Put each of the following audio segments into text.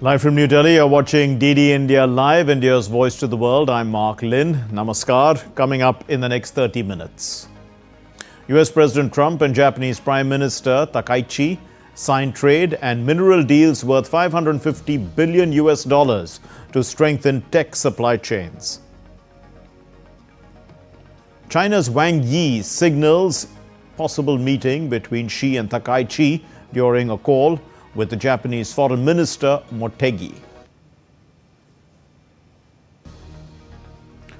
Live from New Delhi, you're watching DD India Live, India's voice to the world. I'm Mark Lin. Namaskar. Coming up in the next 30 minutes. US President Trump and Japanese Prime Minister Takaichi signed trade and mineral deals worth 550 billion US dollars to strengthen tech supply chains. China's Wang Yi signals possible meeting between Xi and Takaichi during a call with the Japanese Foreign Minister Motegi.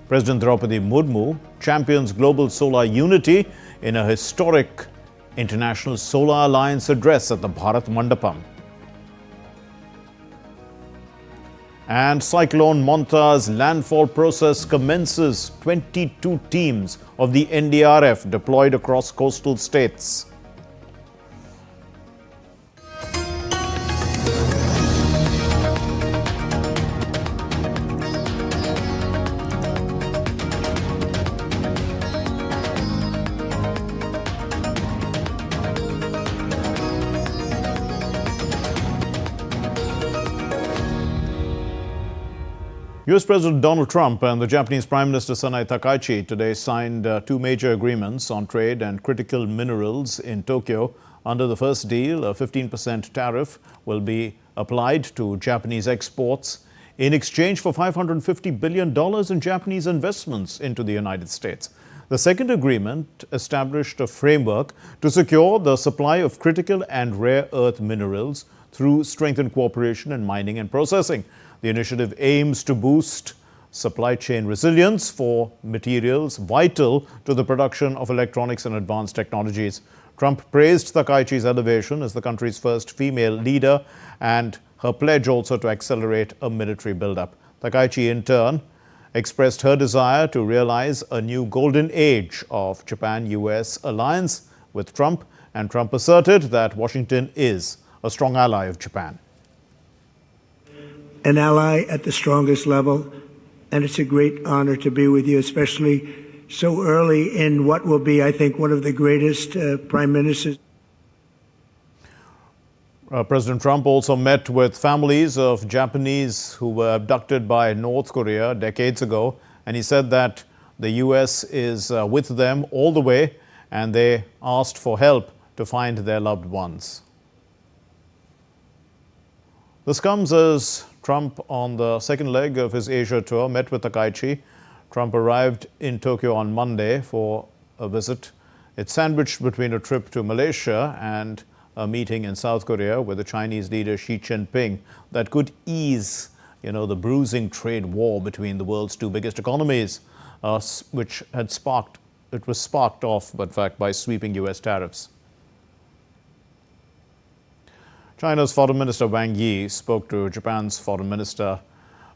President Droupadi Murmu champions global solar unity in a historic International Solar Alliance address at the Bharat Mandapam. And Cyclone Montha's landfall process commences. 22 teams of the NDRF deployed across coastal states. US President Donald Trump and the Japanese Prime Minister Takaichi today signed two major agreements on trade and critical minerals in Tokyo. Under the first deal, a 15% tariff will be applied to Japanese exports in exchange for $550 billion in Japanese investments into the United States. The second agreement established a framework to secure the supply of critical and rare earth minerals through strengthened cooperation in mining and processing. The initiative aims to boost supply chain resilience for materials vital to the production of electronics and advanced technologies. Trump praised Takaichi's elevation as the country's first female leader and her pledge also to accelerate a military buildup. Takaichi, in turn, expressed her desire to realize a new golden age of Japan-US alliance with Trump, and Trump asserted that Washington is a strong ally of Japan. An ally at the strongest level, and it's a great honor to be with you, especially so early in what will be, I think, one of the greatest prime ministers. President Trump also met with families of Japanese who were abducted by North Korea decades ago, and he said that the US is with them all the way, and they asked for help to find their loved ones. This comes as Trump, on the second leg of his Asia tour, met with Takaichi. Trump arrived in Tokyo on Monday for a visit. It's sandwiched between a trip to Malaysia and a meeting in South Korea with the Chinese leader Xi Jinping that could ease, the bruising trade war between the world's two biggest economies, which was sparked off, in fact, by sweeping US tariffs. China's Foreign Minister Wang Yi spoke to Japan's Foreign Minister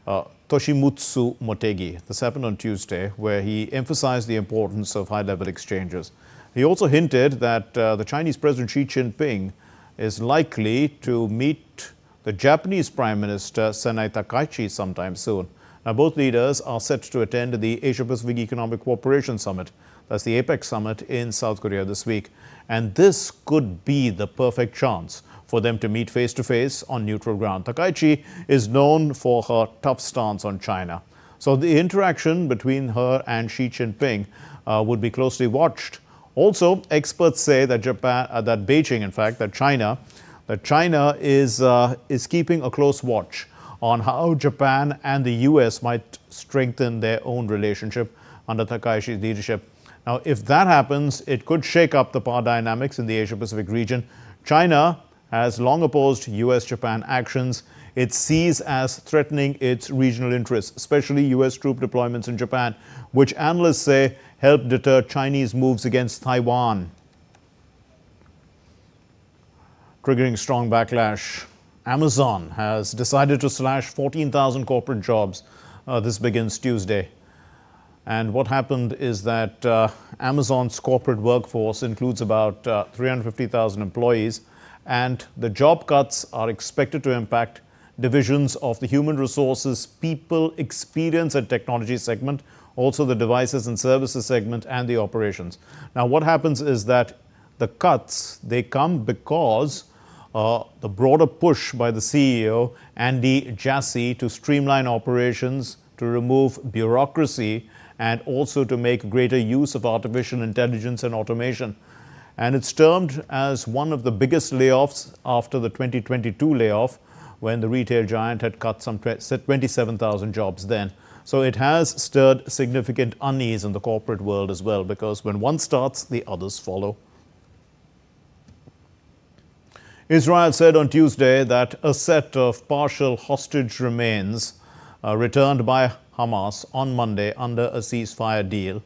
Toshimitsu Motegi. This happened on Tuesday, where he emphasized the importance of high-level exchanges. He also hinted that the Chinese President Xi Jinping is likely to meet the Japanese Prime Minister Takaichi sometime soon. Now, both leaders are set to attend the Asia-Pacific Economic Cooperation Summit. That's the APEC summit in South Korea this week. And this could be the perfect chance for them to meet face-to-face on neutral ground. Takaichi is known for her tough stance on China. So the interaction between her and Xi Jinping would be closely watched. Also, experts say that Beijing, in fact, that China is keeping a close watch on how Japan and the US might strengthen their own relationship under Takaichi's leadership. Now, if that happens, it could shake up the power dynamics in the Asia-Pacific region. China has long opposed US-Japan actions it sees as threatening its regional interests, especially US troop deployments in Japan, which analysts say help deter Chinese moves against Taiwan. Triggering strong backlash, Amazon has decided to slash 14,000 corporate jobs. This begins Tuesday. And what happened is that Amazon's corporate workforce includes about 350,000 employees, and the job cuts are expected to impact divisions of the human resources, people, experience and technology segment, also the devices and services segment, and the operations. Now, what happens is that the cuts, they come because the broader push by the CEO, Andy Jassy, to streamline operations, to remove bureaucracy, and also to make greater use of artificial intelligence and automation. And it's termed as one of the biggest layoffs after the 2022 layoff, when the retail giant had cut some 27,000 jobs then. So it has stirred significant unease in the corporate world as well, because when one starts, the others follow. Israel said on Tuesday that a set of partial hostage remains returned by Hamas on Monday under a ceasefire deal.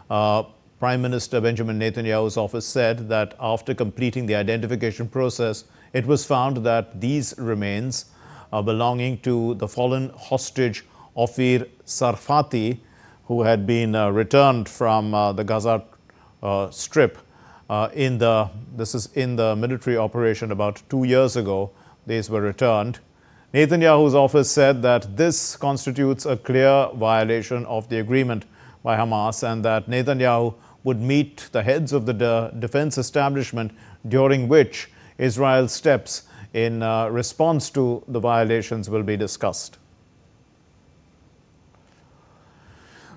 Prime Minister Benjamin Netanyahu's office said that after completing the identification process, it was found that these remains belonging to the fallen hostage Ofir Sarfati, who had been returned from the Gaza Strip. This is in the military operation about 2 years ago. These were returned. Netanyahu's office said that this constitutes a clear violation of the agreement by Hamas, and that Netanyahu would meet the heads of the defense establishment, during which Israel's steps in response to the violations will be discussed.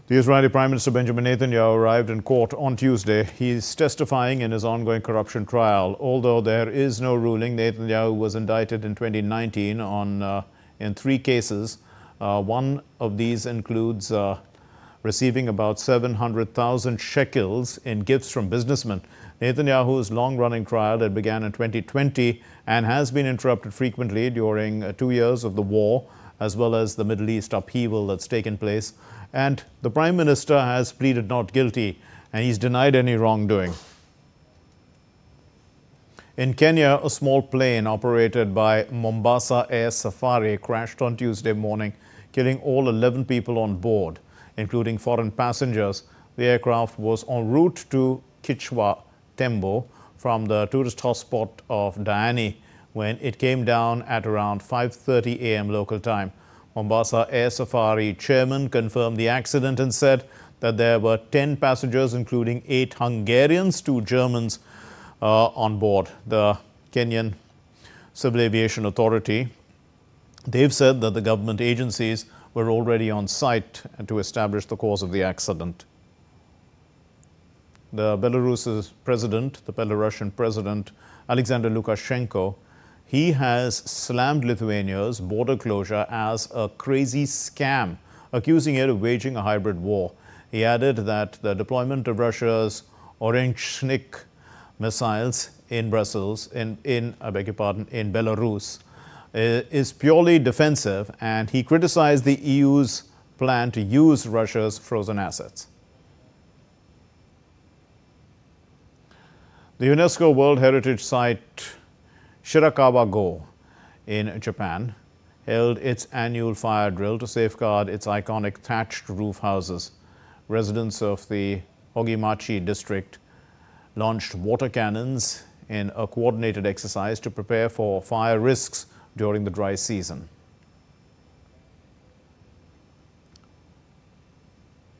The Israeli Prime Minister Benjamin Netanyahu arrived in court on Tuesday. He is testifying in his ongoing corruption trial. Although there is no ruling, Netanyahu was indicted in 2019 in 3 cases. One of these includes receiving about 700,000 shekels in gifts from businessmen. Netanyahu's long-running trial that began in 2020 and has been interrupted frequently during 2 years of the war, as well as the Middle East upheaval that's taken place. And the Prime Minister has pleaded not guilty, and he's denied any wrongdoing. In Kenya, a small plane operated by Mombasa Air Safari crashed on Tuesday morning, killing all 11 people on board, including foreign passengers. The aircraft was en route to Kichwa, Tembo, from the tourist hotspot of Diani when it came down at around 5:30 a.m. local time. Mombasa Air Safari chairman confirmed the accident and said that there were 10 passengers, including 8 Hungarians, 2 Germans on board. The Kenyan Civil Aviation Authority, they've said that the government agencies were already on site to establish the cause of the accident. The Belarusian President, Alexander Lukashenko, he has slammed Lithuania's border closure as a crazy scam, accusing it of waging a hybrid war. He added that the deployment of Russia's Oreshnik missiles in Belarus is purely defensive, and he criticized the EU's plan to use Russia's frozen assets. The UNESCO World Heritage Site Shirakawa-go in Japan held its annual fire drill to safeguard its iconic thatched roof houses. Residents of the Ogimachi district launched water cannons in a coordinated exercise to prepare for fire risks during the dry season.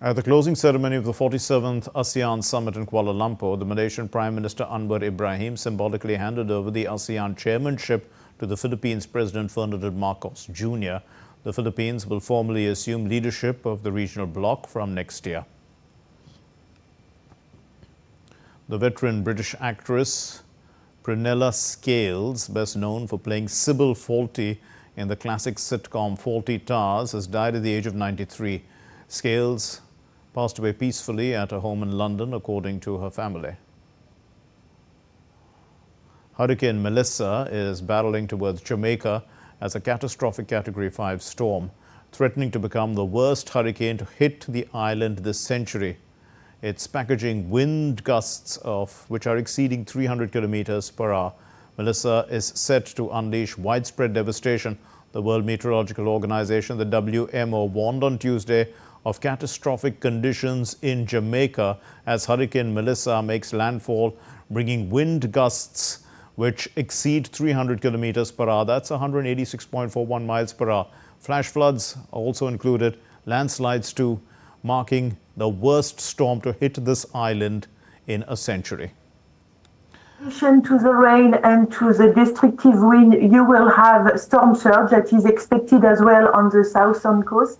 At the closing ceremony of the 47th ASEAN Summit in Kuala Lumpur, the Malaysian Prime Minister Anwar Ibrahim symbolically handed over the ASEAN chairmanship to the Philippines President Ferdinand Marcos Jr. The Philippines will formally assume leadership of the regional bloc from next year. The veteran British actress Prunella Scales, best known for playing Sybil Fawlty in the classic sitcom Fawlty Towers, has died at the age of 93. Scales passed away peacefully at her home in London, according to her family. Hurricane Melissa is barreling towards Jamaica as a catastrophic Category 5 storm, threatening to become the worst hurricane to hit the island this century. It's packaging wind gusts which are exceeding 300 kilometers per hour. Melissa is set to unleash widespread devastation. The World Meteorological Organization, the WMO, warned on Tuesday of catastrophic conditions in Jamaica as Hurricane Melissa makes landfall, bringing wind gusts which exceed 300 kilometers per hour. That's 186.41 miles per hour. Flash floods are also included, landslides too, marking the worst storm to hit this island in a century. In addition to the rain and to the destructive wind, you will have storm surge that is expected as well on the southern coast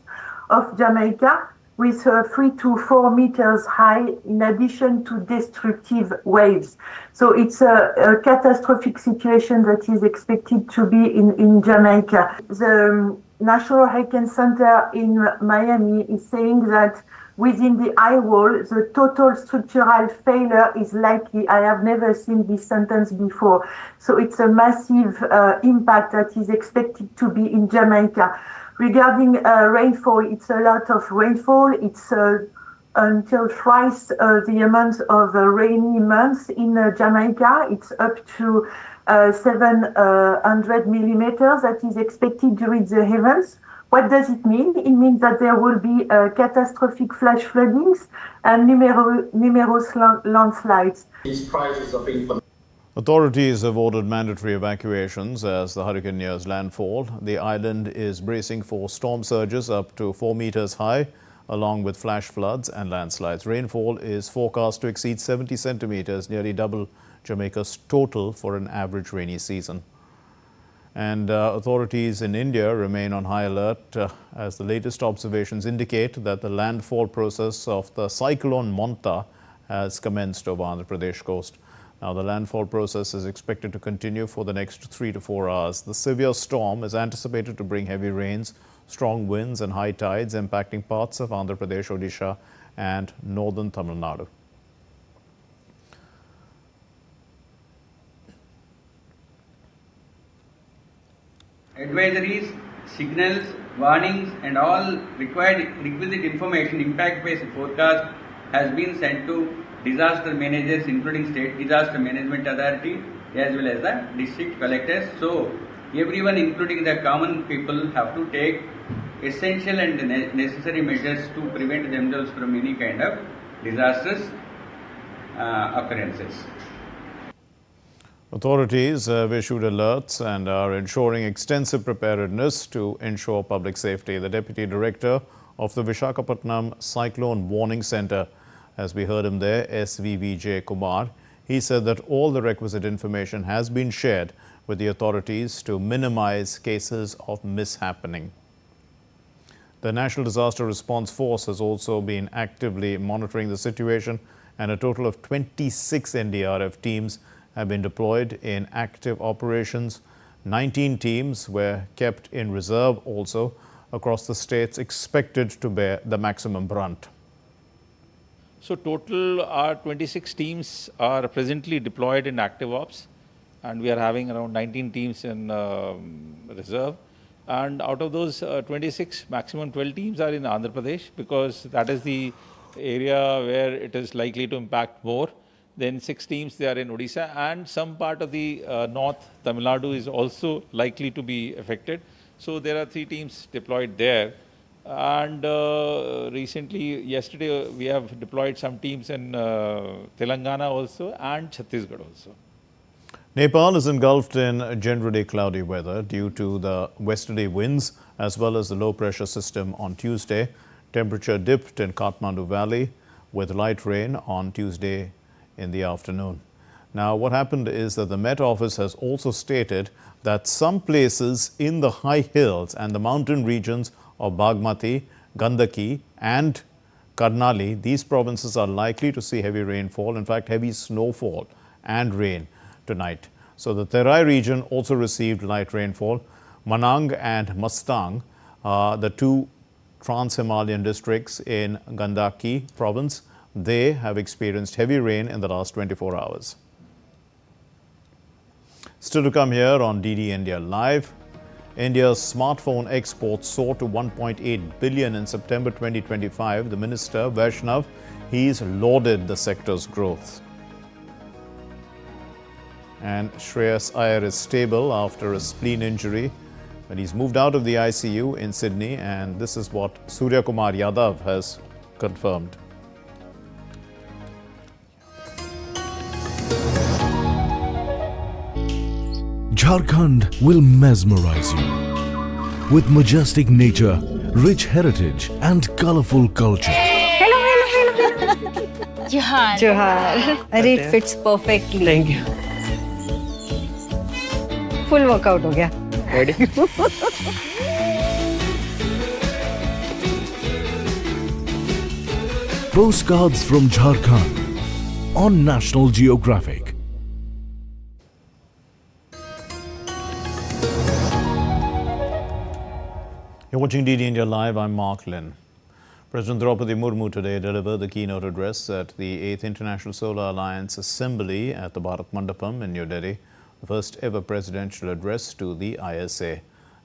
of Jamaica, with 3 to 4 meters high, in addition to destructive waves. So it's a catastrophic situation that is expected to be in Jamaica. The National Hurricane Center in Miami is saying that within the eye wall, the total structural failure is likely. I have never seen this sentence before. So it's a massive impact that is expected to be in Jamaica. Regarding rainfall, it's a lot of rainfall. It's until thrice the amount of rainy months in Jamaica. It's up to 700 millimeters that is expected during the events. What does it mean? It means that there will be catastrophic flash floodings and numerous landslides. These prices of information. Authorities have ordered mandatory evacuations as the hurricane nears landfall. The island is bracing for storm surges up to 4 meters high, along with flash floods and landslides. Rainfall is forecast to exceed 70 centimeters, nearly double Jamaica's total for an average rainy season. And authorities in India remain on high alert as the latest observations indicate that the landfall process of the Cyclone Montha has commenced over Andhra Pradesh coast. Now, the landfall process is expected to continue for the next 3 to 4 hours. The severe storm is anticipated to bring heavy rains, strong winds and high tides impacting parts of Andhra Pradesh, Odisha and northern Tamil Nadu. Advisories, signals, warnings and all requisite information, impact-based forecast has been sent to disaster managers, including State Disaster Management Authority as well as the district collectors. So everyone, including the common people, have to take essential and necessary measures to prevent themselves from any kind of disastrous occurrences. Authorities have issued alerts and are ensuring extensive preparedness to ensure public safety. The Deputy Director of the Visakhapatnam Cyclone Warning Center, as we heard him there, SVVJ Kumar, he said that all the requisite information has been shared with the authorities to minimize cases of mishappening. The National Disaster Response Force has also been actively monitoring the situation, and a total of 26 NDRF teams have been deployed in active operations. 19 teams were kept in reserve also across the states expected to bear the maximum brunt. So total our 26 teams are presently deployed in active ops, and we are having around 19 teams in reserve. And out of those 26, maximum 12 teams are in Andhra Pradesh, because that is the area where it is likely to impact more. Then 6 teams, they are in Odisha, and some part of the north, Tamil Nadu, is also likely to be affected. So there are 3 teams deployed there. And recently, yesterday, we have deployed some teams in Telangana also and Chhattisgarh also. Nepal is engulfed in generally cloudy weather due to the westerly winds as well as the low pressure system on Tuesday. Temperature dipped in Kathmandu Valley with light rain on Tuesday in the afternoon. Now, what happened is that the Met Office has also stated that some places in the high hills and the mountain regions of Bagmati, Gandaki and Karnali, these provinces are likely to see heavy rainfall, in fact heavy snowfall and rain tonight. So the Terai region also received light rainfall. Manang and Mastang, the 2 Trans-Himalayan districts in Gandaki province, they have experienced heavy rain in the last 24 hours. Still to come here on DD India Live. India's smartphone exports soared to 1.8 billion in September 2025. The Minister, Vaishnav, he's lauded the sector's growth. And Shreyas Iyer is stable after a spleen injury, but he's moved out of the ICU in Sydney, and this is what Surya Kumar Yadav has confirmed. Jharkhand will mesmerize you with majestic nature, rich heritage and colorful culture. Johar. It fits perfectly. Thank you. Full workout हो गया. Ready? Postcards from Jharkhand on National Geographic. You're watching DD India Live. I'm Mark Lynn. President Droupadi Murmu today delivered the keynote address at the 8th International Solar Alliance Assembly at the Bharat Mandapam in New Delhi, the first ever presidential address to the ISA.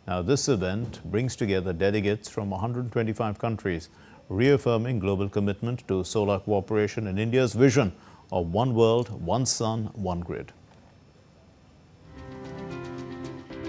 Now, this event brings together delegates from 125 countries, reaffirming global commitment to solar cooperation and India's vision of one world, one sun, one grid.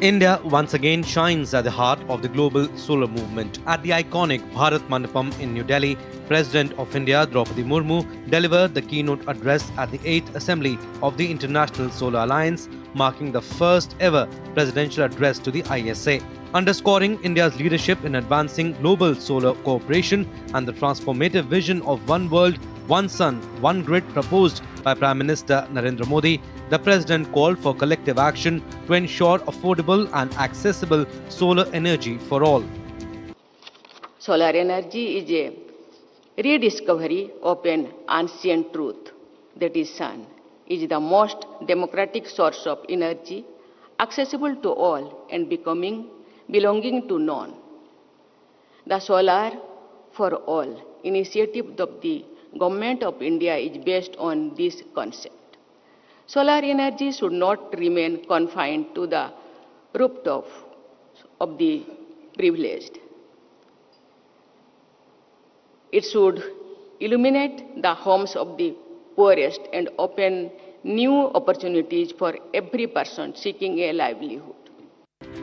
India once again shines at the heart of the global solar movement. At the iconic Bharat Mandapam in New Delhi, President of India Droupadi Murmu delivered the keynote address at the 8th Assembly of the International Solar Alliance, marking the first ever presidential address to the ISA. Underscoring India's leadership in advancing global solar cooperation and the transformative vision of one world, one sun, one grid proposed by Prime Minister Narendra Modi, the President called for collective action to ensure affordable and accessible solar energy for all. Solar energy is a rediscovery of an ancient truth, that is sun is the most democratic source of energy, accessible to all and belonging to none. The Solar for All initiative of the Government of India is based on this concept. Solar energy should not remain confined to the rooftop of the privileged. It should illuminate the homes of the poorest and open new opportunities for every person seeking a livelihood.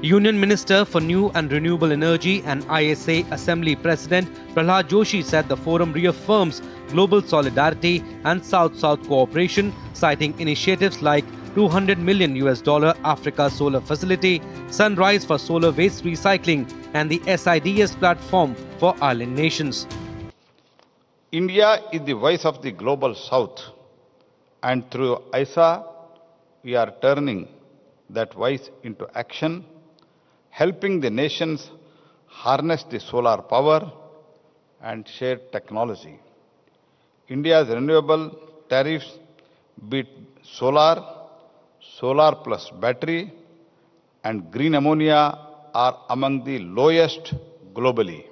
Union Minister for New and Renewable Energy and ISA Assembly President Prahlad Joshi said the forum reaffirms global solidarity and South-South cooperation, citing initiatives like $200 million Africa Solar Facility, Sunrise for Solar Waste Recycling and the SIDS platform for island nations. India is the voice of the global South, and through ISA we are turning that voice into action, helping the nations harness the solar power and share technology. India's renewable tariffs, be it solar, solar plus battery, and green ammonia, are among the lowest globally.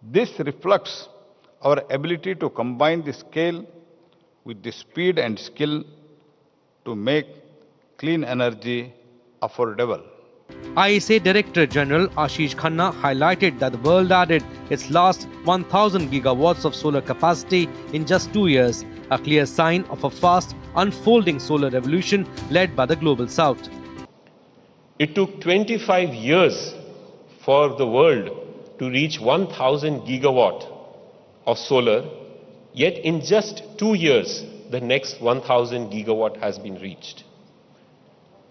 This reflects our ability to combine the scale with the speed and skill to make clean energy affordable. ISA Director General Ashish Khanna highlighted that the world added its last 1,000 gigawatts of solar capacity in just 2 years, a clear sign of a fast unfolding solar revolution led by the Global South. It took 25 years for the world to reach 1,000 gigawatt of solar, yet in just 2 years, the next 1,000 gigawatt has been reached.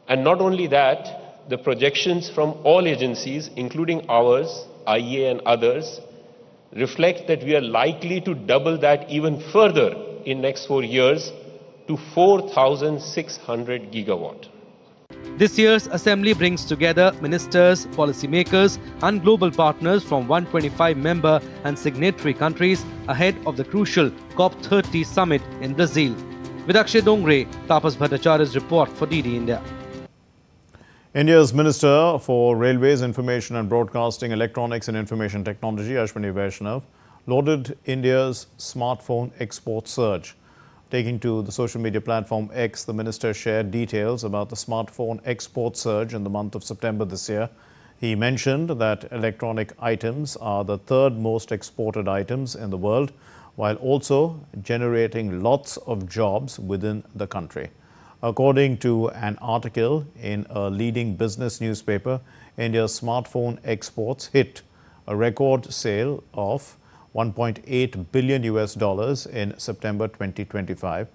And not only that, the projections from all agencies, including ours, IEA and others, reflect that we are likely to double that even further in next 4 years to 4,600 gigawatt. This year's assembly brings together ministers, policymakers and global partners from 125 member and signatory countries ahead of the crucial COP30 summit in Brazil. With Akshay Dongre, Tapas Bhattacharya's report for DD India. India's Minister for Railways, Information and Broadcasting, Electronics and Information Technology, Ashwini Vaishnav, lauded India's smartphone export surge. Taking to the social media platform X, the minister shared details about the smartphone export surge in the month of September this year. He mentioned that electronic items are the third most exported items in the world, while also generating lots of jobs within the country. According to an article in a leading business newspaper, India's smartphone exports hit a record sale of $1.8 billion in September 2025,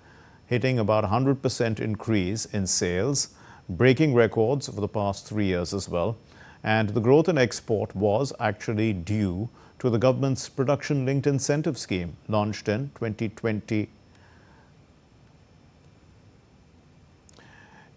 hitting about 100% increase in sales, breaking records for the past 3 years as well. And the growth in export was actually due to the government's production-linked incentive scheme launched in 2020.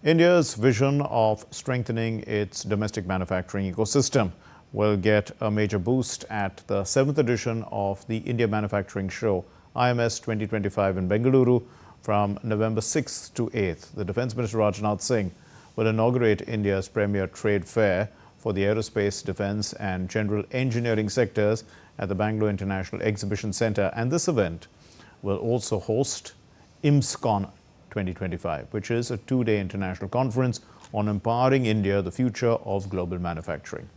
India's vision of strengthening its domestic manufacturing ecosystem will get a major boost at the 7th edition of the India Manufacturing Show, IMS 2025 in Bengaluru from November 6th to 8th. The Defence Minister Rajnath Singh will inaugurate India's premier trade fair for the aerospace, defence and general engineering sectors at the Bangalore International Exhibition Centre, and this event will also host IMSCON 2025, which is a two-day international conference on empowering India, the future of global manufacturing.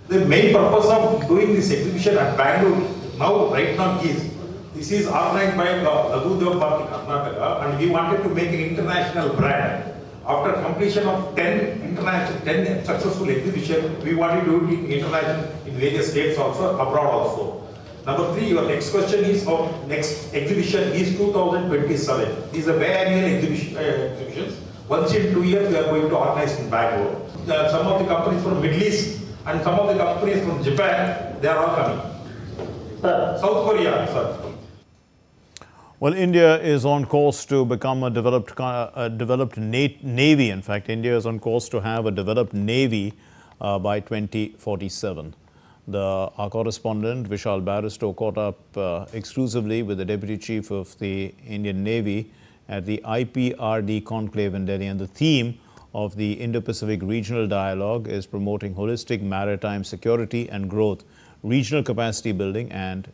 The main purpose of doing this exhibition at Bangalore right now is, this is organized by Lagudhyog Bharati Karnataka, and we wanted to make an international brand. After completion of 10 successful exhibitions, we wanted to do it in international, in various states also, abroad also. Number 3, your next question is, our next exhibition is 2027. These are biannual exhibitions. Once in 2 years, we are going to organize in Bangalore. Some of the companies from Middle East and some of the companies from Japan, they are all coming. South Korea, sir. Well, India is on course to become a developed navy. In fact, India is on course to have a developed navy by 2047. Our correspondent Vishal Barristow caught up exclusively with the Deputy Chief of the Indian Navy at the IPRD conclave in Delhi, and the theme of the Indo-Pacific Regional Dialogue is promoting holistic maritime security and growth, regional capacity building and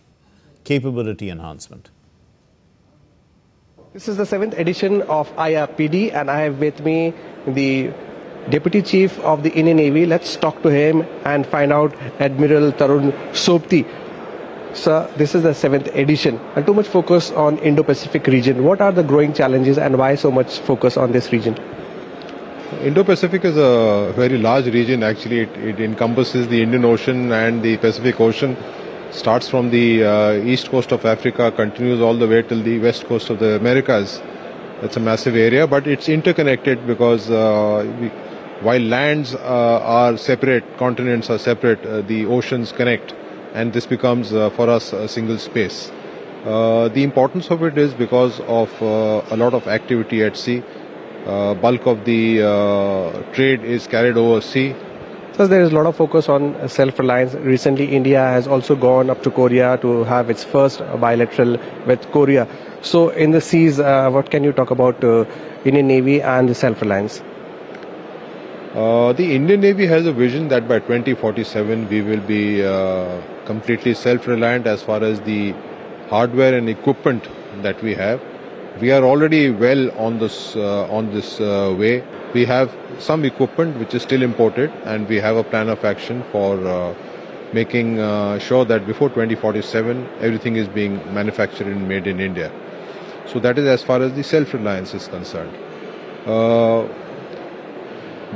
capability enhancement. This is the 7th edition of IRPD, and I have with me the Deputy Chief of the Indian Navy. Let's talk to him and find out Admiral Tarun Sopti. Sir, this is the 7th edition and too much focus on Indo-Pacific region. What are the growing challenges and why so much focus on this region? Indo-Pacific is a very large region. Actually, it encompasses the Indian Ocean and the Pacific Ocean. Starts from the east coast of Africa, continues all the way till the west coast of the Americas. It's a massive area, but it's interconnected because while lands are separate, continents are separate, the oceans connect, and this becomes for us a single space. The importance of it is because of a lot of activity at sea. Bulk of the trade is carried over sea. So there is a lot of focus on self-reliance. Recently, India has also gone up to Korea to have its first bilateral with Korea. So in the seas, what can you talk about Indian Navy and the self-reliance? The Indian Navy has a vision that by 2047 we will be completely self-reliant as far as the hardware and equipment that we have. We are already well on this way. We have some equipment which is still imported, and we have a plan of action for making sure that before 2047 everything is being manufactured and made in India. So that is as far as the self-reliance is concerned.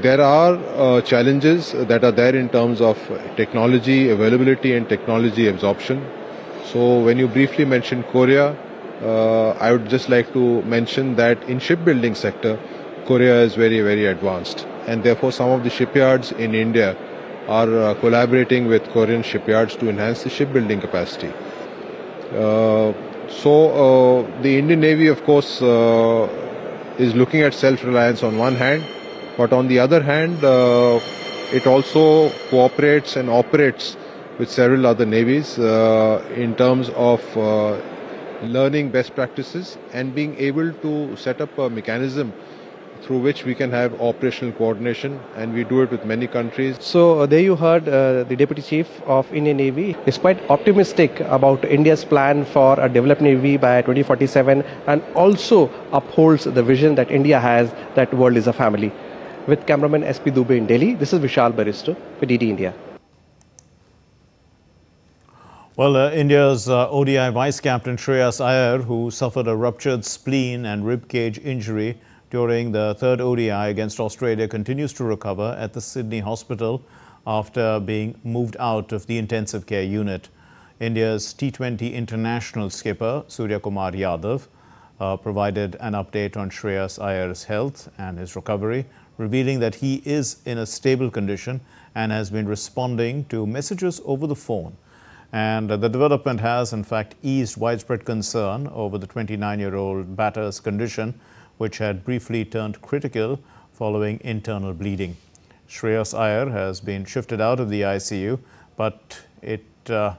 There are challenges that are there in terms of technology availability and technology absorption. So when you briefly mentioned Korea, I would just like to mention that in shipbuilding sector, Korea is very, very advanced, and therefore some of the shipyards in India are collaborating with Korean shipyards to enhance the shipbuilding capacity. So the Indian Navy, of course, is looking at self-reliance on one hand, but on the other hand, it also cooperates and operates with several other navies in terms of learning best practices and being able to set up a mechanism through which we can have operational coordination, and we do it with many countries. So there you heard the Deputy Chief of Indian Navy is quite optimistic about India's plan for a developed Navy by 2047 and also upholds the vision that India has, that world is a family. With cameraman SP Dubey in Delhi, this is Vishal Barristow for DD India. Well, India's ODI Vice Captain Shreyas Iyer, who suffered a ruptured spleen and ribcage injury during the third ODI against Australia, continues to recover at the Sydney hospital after being moved out of the intensive care unit. India's T20 international skipper Surya Kumar Yadav provided an update on Shreyas Iyer's health and his recovery, revealing that he is in a stable condition and has been responding to messages over the phone. And the development has, in fact, eased widespread concern over the 29-year-old batter's condition, which had briefly turned critical following internal bleeding. Shreyas Iyer has been shifted out of the ICU, but it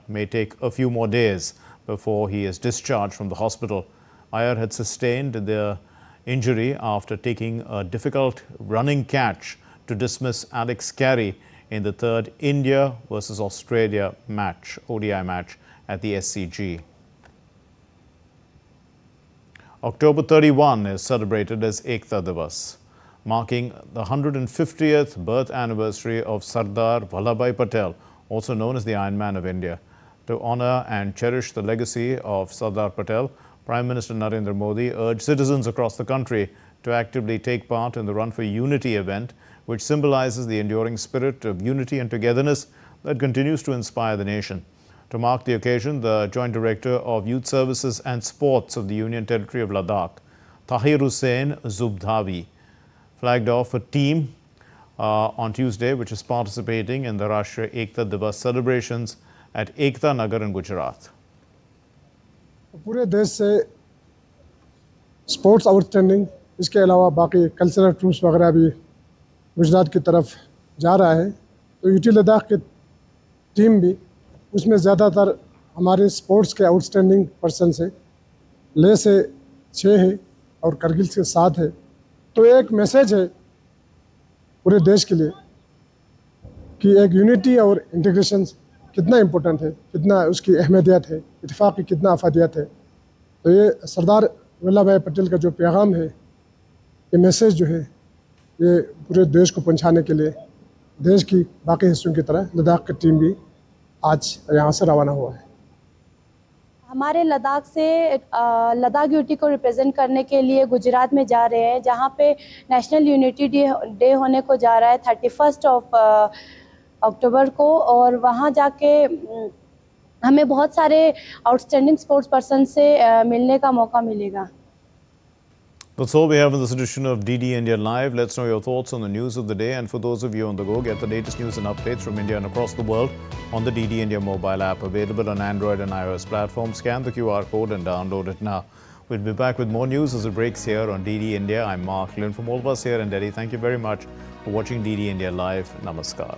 may take a few more days before he is discharged from the hospital. Iyer had sustained the injury after taking a difficult running catch to dismiss Alex Carey in the third India versus Australia match, ODI match at the SCG. October 31 is celebrated as Ekta Divas, marking the 150th birth anniversary of Sardar Vallabhbhai Patel, also known as the Iron Man of India. To honor and cherish the legacy of Sardar Patel, Prime Minister Narendra Modi urged citizens across the country to actively take part in the Run for Unity event, which symbolizes the enduring spirit of unity and togetherness that continues to inspire the nation. To mark the occasion, the Joint Director of Youth Services and Sports of the Union Territory of Ladakh, Tahir Hussain Zubdavi, flagged off a team on Tuesday which is participating in the Rashtriya Ekta Divas celebrations at Ekta Nagar in Gujarat. पूरे देश से sports outstanding, इसके अलावा बाकी cultural troops वगैरह भी गुजरात की तरफ जा रहा है, तो यूटी लद्दाख की टीम भी उसमें ज़्यादातर हमारे स्पोर्ट्स के आउटस्टैंडिंग पर्सन से ले से 6 है और करगिल से 7 है। तो एक मैसेज है पूरे देश के लिए कि एक यूनिटी और इंटीग्रेशन कितना इम्पोर्टेंट है, कितना उसकी अहमियत है, इत्तेफाक की कितना अफादियत है। तो ये सरदार वल्लभ भाई पटेल का जो पैगाम है, ये मैसेज जो है, ये पूरे देश को पहुंचाने के लिए देश की बाकी हिस्सों की तरह लद्दाख की टीम भी आज यहाँ से रवाना हुआ है। हमारे लद्दाख से लद्दाख यूनिटी को रिप्रेजेंट करने के लिए गुजरात में जा रहे हैं, जहाँ पे नेशनल यूनिटी डे होने को जा रहा है 31 अक्टूबर को, और वहाँ जाके हमें बहुत सारे आउटस्टैंडिंग स्पोर्ट्स पर्सन से मिलने का मौका मिलेगा। That's all we have in this edition of DD India Live. Let's know your thoughts on the news of the day. And for those of you on the go, get the latest news and updates from India and across the world on the DD India mobile app, available on Android and iOS platforms. Scan the QR code and download it now. We'll be back with more news as it breaks here on DD India. I'm Mark Lynn. From all of us here in Delhi, thank you very much for watching DD India Live. Namaskar.